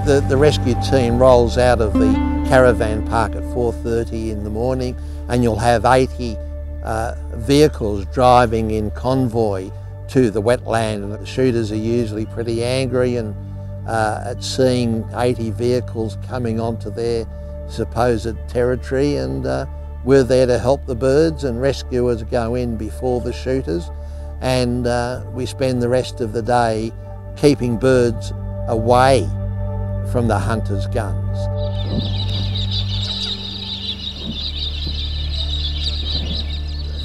The rescue team rolls out of the caravan park at 4:30 in the morning, and you'll have 80 vehicles driving in convoy to the wetland. The shooters are usually pretty angry and at seeing 80 vehicles coming onto their supposed territory, and we're there to help the birds, and rescuers go in before the shooters, and we spend the rest of the day keeping birds away from the hunters' guns.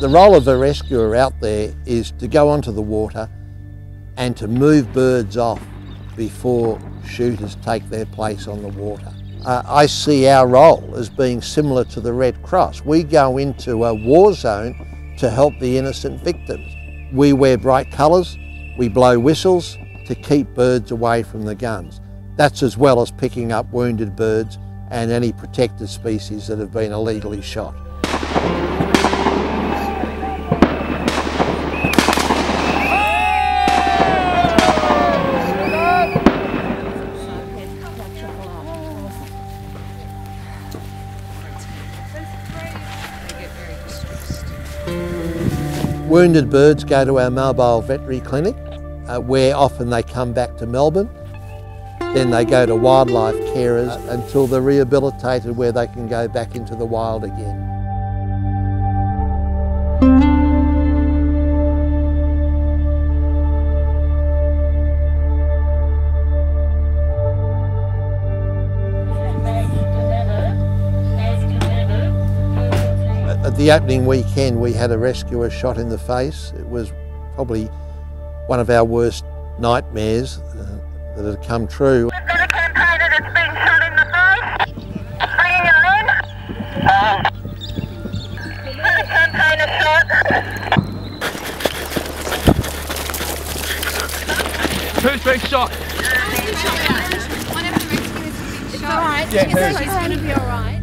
The role of a rescuer out there is to go onto the water and to move birds off before shooters take their place on the water. I see our role as being similar to the Red Cross. We go into a war zone to help the innocent victims. We wear bright colours, we blow whistles to keep birds away from the guns. That's as well as picking up wounded birds and any protected species that have been illegally shot. Wounded birds go to our mobile veterinary clinic, where often they come back to Melbourne. Then they go to wildlife carers until they're rehabilitated, where they can go back into the wild again. At the opening weekend, we had a rescuer shot in the face. It was probably one of our worst nightmares that had come true. We've got a campaigner that's been shot in the face. Bringing him in. Got a campaigner shot. Who's been shot? One of the rescuers has been shot. Alright, Yeah, she's going to be alright.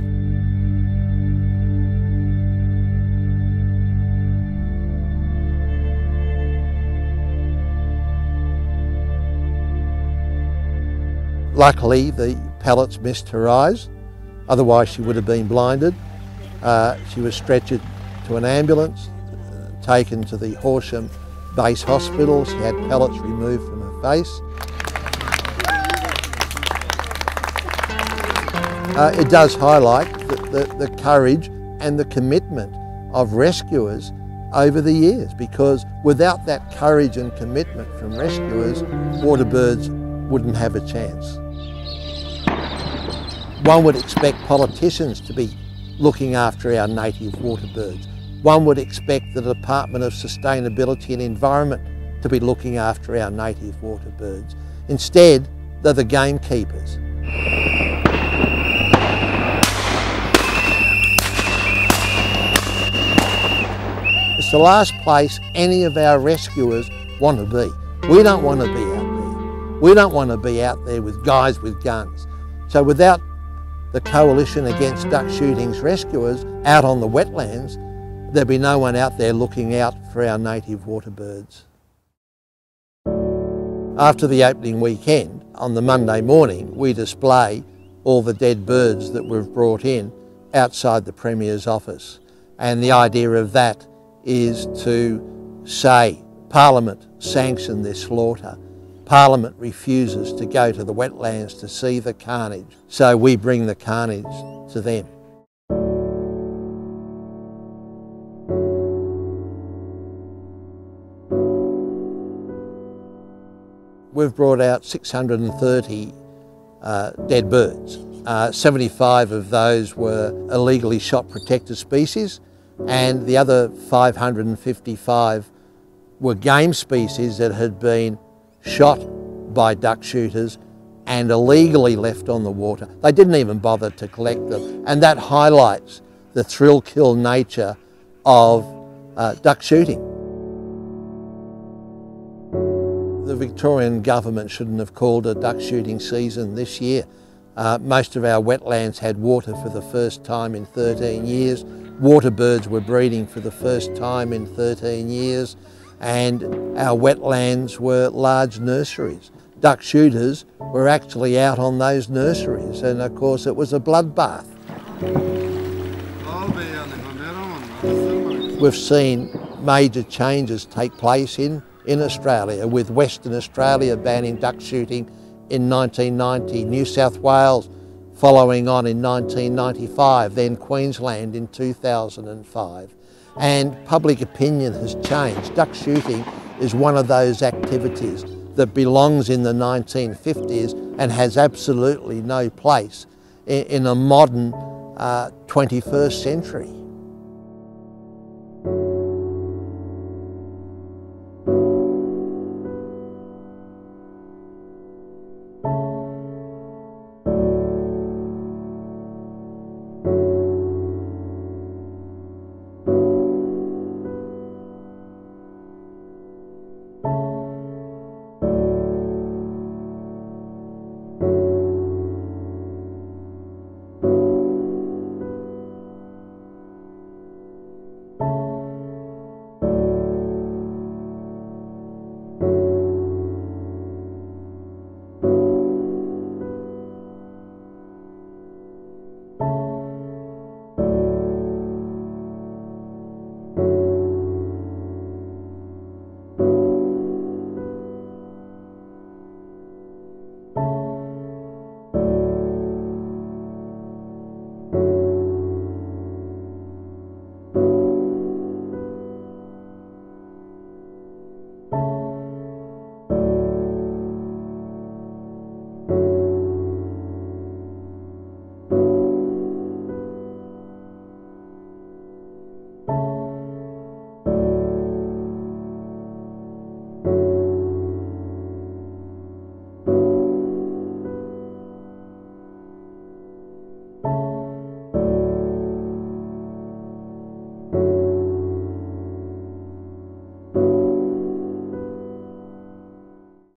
Luckily, the pellets missed her eyes, otherwise she would have been blinded. She was stretchered to an ambulance, taken to the Horsham Base Hospital. She had pellets removed from her face. It does highlight the courage and the commitment of rescuers over the years, because without that courage and commitment from rescuers, water birds wouldn't have a chance. One would expect politicians to be looking after our native water birds. One would expect the Department of Sustainability and Environment to be looking after our native water birds. Instead, they're the gamekeepers. It's the last place any of our rescuers want to be. We don't want to be out there. We don't want to be out there with guys with guns. So without the Coalition Against Duck Shooting's rescuers out on the wetlands, there'd be no one out there looking out for our native water birds. After the opening weekend, on the Monday morning, we display all the dead birds that we've brought in outside the Premier's office. And the idea of that is to say, Parliament sanctioned this slaughter. Parliament refuses to go to the wetlands to see the carnage, so we bring the carnage to them. We've brought out 630 dead birds. 75 of those were illegally shot protected species, and the other 555 were game species that had been shot by duck shooters and illegally left on the water. They didn't even bother to collect them, and that highlights the thrill-kill nature of duck shooting. The Victorian government shouldn't have called a duck shooting season this year. Most of our wetlands had water for the first time in 13 years. Water birds were breeding for the first time in 13 years. And our wetlands were large nurseries. duck shooters were actually out on those nurseries, and of course it was a bloodbath. We've seen major changes take place in Australia, with Western Australia banning duck shooting in 1990, New South Wales following on in 1995, then Queensland in 2005. And public opinion has changed. Duck shooting is one of those activities that belongs in the 1950s and has absolutely no place in a modern 21st century.